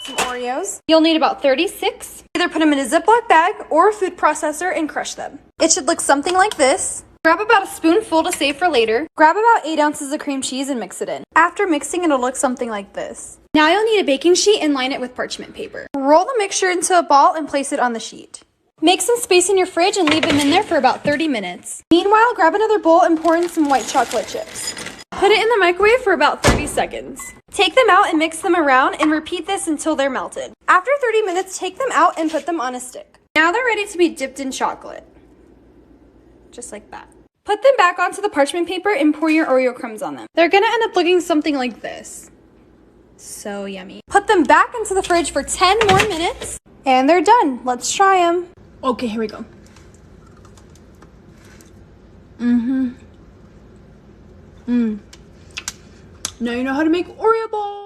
some Oreos. You'll need about 36. Either put them in a Ziploc bag or a food processor and crush them. It should look something like this. Grab about a spoonful to save for later. Grab about 8 ounces of cream cheese and mix it in. After mixing, it'll look something like this. Now you'll need a baking sheet and line it with parchment paper. Roll the mixture into a ball and place it on the sheet. Make some space in your fridge and leave them in there for about 30 minutes. Meanwhile, grab another bowl and pour in some white chocolate chips. Put it in the microwave for about 30 seconds. Take them out and mix them around and repeat this until they're melted. After 30 minutes, take them out and put them on a stick. Now they're ready to be dipped in chocolate. Just like that. Put them back onto the parchment paper and pour your Oreo crumbs on them. They're gonna end up looking something like this. So yummy. Put them back into the fridge for 10 more minutes and they're done. Let's try them. Okay, here we go. Now you know how to make Oreo balls.